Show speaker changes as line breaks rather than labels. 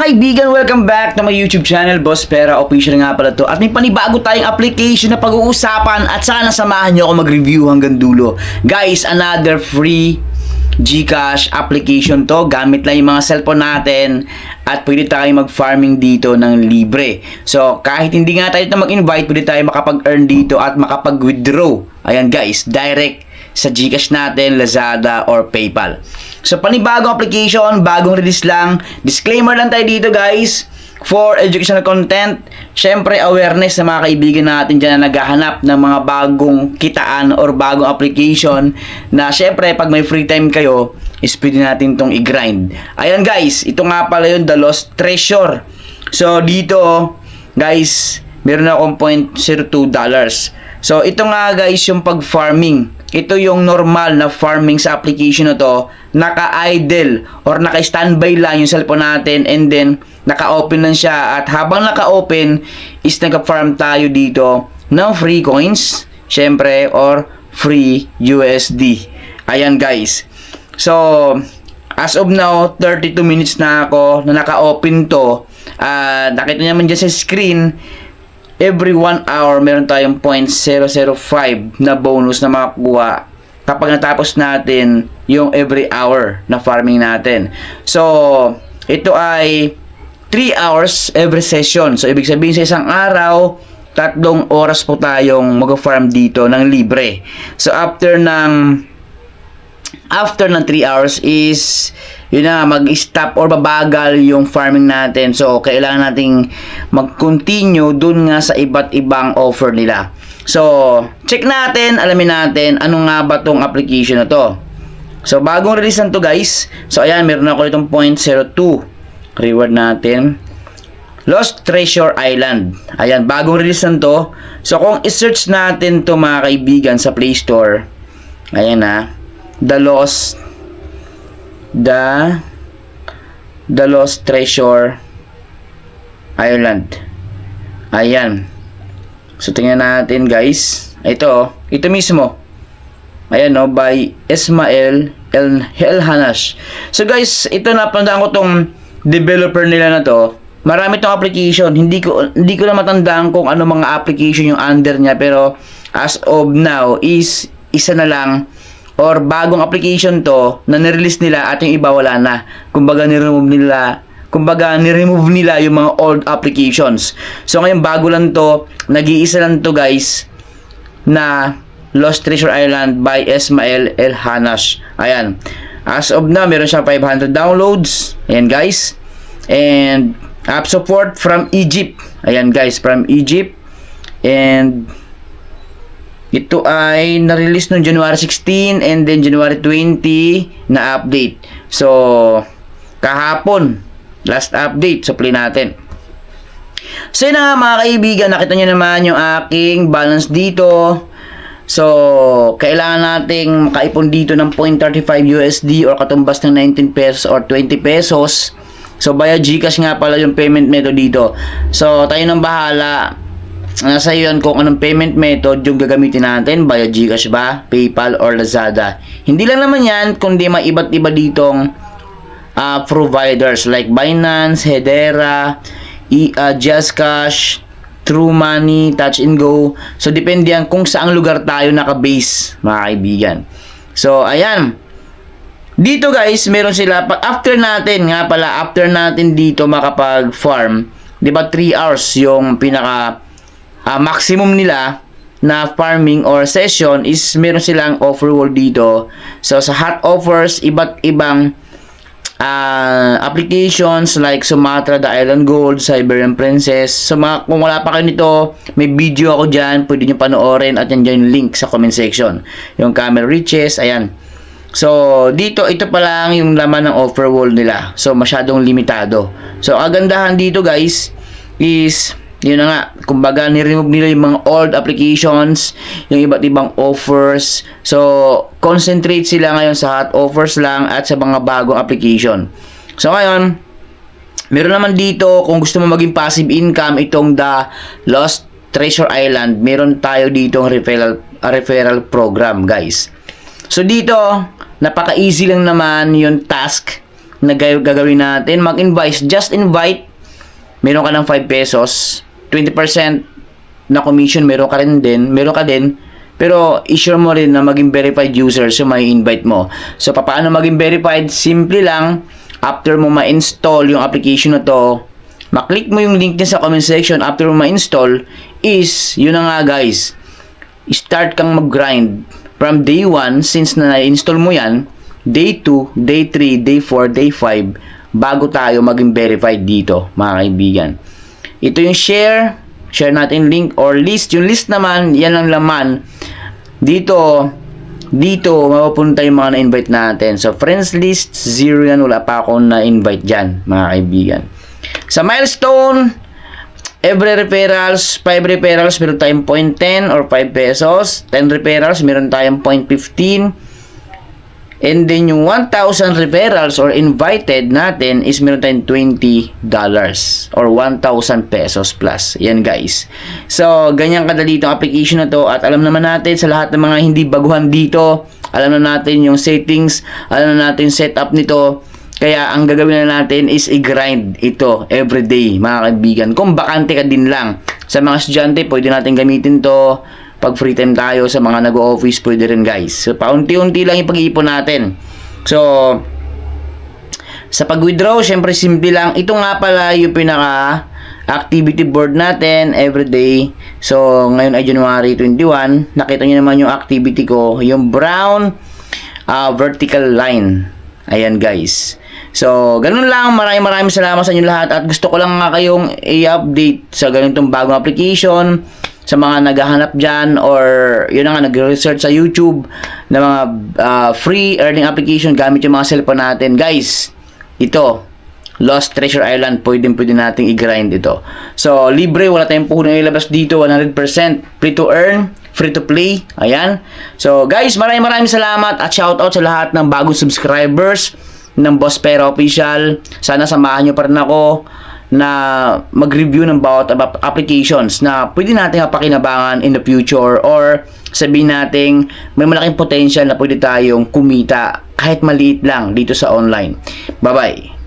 kaibigan, welcome back to my YouTube channel, Boss Pera Official nga pala to. At may panibago tayong application na pag-uusapan at sana samahan nyo ako mag-review hanggang dulo. Guys, another free GCash application to. Gamit lang yung mga cellphone natin at pwede tayo mag-farming dito ng libre. So, kahit hindi nga tayo mag-invite, pwede tayo makapag-earn dito at makapag-withdraw. Ayan guys, direct sa GCash natin, Lazada, or PayPal. So, panibagong application, bagong release lang. Disclaimer lang tayo dito guys, for educational content. Syempre, awareness sa mga kaibigan natin dyan na naghahanap ng mga bagong kitaan or bagong application na syempre, pag may free time kayo, is pwede natin itong i-grind. Ayan guys, ito nga pala yung The Lost Treasure. So, dito, guys, meron akong $0.02. So, ito nga guys, yung pag-farming. Ito yung normal na farming sa application na to. Naka-idle or naka-standby lang yung cellphone natin and then naka-open lang siya. At habang naka-open is nag-farm tayo dito ng free coins, syempre, or free USD. Ayan guys. So, as of now, 32 minutes na ako na naka-open to. Nakita naman dyan sa screen, every 1 hour, meron tayong 0.005 na bonus na makakuha kapag natapos natin yung every hour na farming natin. So, ito ay 3 hours every session. So, ibig sabihin sa isang araw, 3 oras po tayong mag-farm dito ng libre. So, after ng 3 hours is yun na, mag-stop or babagal yung farming natin. So, kailangan nating mag-continue dun nga sa iba't ibang offer nila. So, check natin, alamin natin, ano nga ba tong application na to. So, bagong release na to guys. So, ayan, meron ako itong 0.02. Reward natin. Lost Treasure Island. Ayan, bagong release na to. So, kung i-search natin to mga kaibigan sa Play Store, ayan na, The Lost Treasure Island. Ayan. So, tingnan natin guys. Ito mismo. Ayan no, by Ismael Elhanash. So guys, ito napandaan ko tong developer nila na to. Marami tong application. Hindi ko na matandaan kung ano mga application yung under niya. Pero as of now is isa na lang or bagong application to na nirelease nila at yung iba wala na. Kumbaga ni-remove nila yung mga old applications. So ngayon bago lang to, nag-iisa lang to guys na Lost Treasure Island by Ismael Elhanash. Ayan. As of now, meron siyang 500 downloads. Ayan guys. And app support from Egypt. Ayan guys, from Egypt. And ito ay na-release noong January 16 and then January 20 na update. So, kahapon, last update. So, play natin. So, yun na mga kaibigan. Nakita nyo naman yung aking balance dito. So, kailangan nating makaipon dito ng 0.35 USD or katumbas ng 19 pesos or 20 pesos. So, via GCash nga pala yung payment method dito. So, tayo nang bahala. Nasa iyo yan kung anong payment method yung gagamitin natin, via GCash ba, PayPal, or Lazada. Hindi lang naman yan, kundi may iba't iba ditong providers like Binance, Hedera, JustCash, True Money, Touch and Go. So, depende yan kung saang lugar tayo naka-base, mga kaibigan. So, ayan. Dito guys, meron sila, after natin dito makapag-farm, di ba 3 hours yung pinaka maximum nila na farming or session is meron silang offer wall dito. So sa hot offers, iba't ibang applications like Sumatra, The Island Gold, Siberian Princess. So kung wala pa kayo nito, may video ako dyan, pwede nyo panoorin at yan dyan yung link sa comment section. Yung Camel Riches, ayan. So dito, ito pa lang yung laman ng offer wall nila. So masyadong limitado. So agandahan dito guys is yun na nga, kumbaga ni-remove nila yung mga old applications, yung iba't ibang offers. So, concentrate sila ngayon sa hot offers lang at sa mga bagong application. So, ngayon, meron naman dito, kung gusto mo maging passive income, itong The Lost Treasure Island, meron tayo dito referral program, guys. So, dito, napaka-easy lang naman yung task na gagawin natin. Mag-invite, just invite. Meron ka ng 5 pesos, 20% na commission meron ka din. Pero i-sure mo rin na maging verified user so may invite mo. So paano maging verified? Simple lang, after mo ma-install yung application na to, maklik mo yung link niya sa comment section. After mo ma-install is, yun na nga guys, start kang mag-grind from day 1, since na na-install mo yan, day 2, day 3, day 4, day 5, bago tayo maging verified dito, mga kaibigan. Ito yung share natin link or list. Yung list naman, yan ang laman. Dito mapupunta yung mga na-invite natin. So, friends list, 0 yan. Wala pa akong na-invite dyan, mga kaibigan. Sa milestone, every referrals, 5 referrals, meron tayong 0.10 or 5 pesos. 10 referrals, meron tayong 0.15. And then yung 1,000 referrals or invited natin is meron tayong $20 or 1,000 pesos plus. Yan guys. So, ganyan kadali itong application na to. At alam naman natin sa lahat ng mga hindi baguhan dito, alam na natin yung settings, alam na natin yung setup nito. Kaya ang gagawin na natin is i-grind ito everyday, mga kaibigan. Kung bakante ka din lang. Sa mga estudyante, pwede natin gamitin to. Pag free time tayo, sa mga nag-office, pwede rin guys. So, paunti-unti lang yung pag-iipon natin. So, sa pag-withdraw, syempre simple lang. Ito nga pala yung pinaka-activity board natin everyday. So, ngayon ay January 21. Nakita nyo naman yung activity ko. Yung brown vertical line. Ayan guys. So, ganun lang. Maraming salamat sa inyo lahat. At gusto ko lang nga kayong i-update sa ganitong bagong application. Sa mga naghahanap dyan or yun na nga, nag-research sa YouTube na mga free earning application gamit yung mga cellphone natin. Guys, ito, Lost Treasure Island, pwede nating i-grind ito. So, libre, wala tayong puhunan ilabas dito, 100% free to earn, free to play. Ayan. So, guys, maraming salamat at shoutout sa lahat ng bagong subscribers ng Boss Pera Official. Sana samahan nyo pa rin ako na mag-review ng bawat applications na pwede natin pakinabangan in the future or sabihin natin may malaking potential na pwede tayong kumita kahit maliit lang dito sa online. Bye-bye!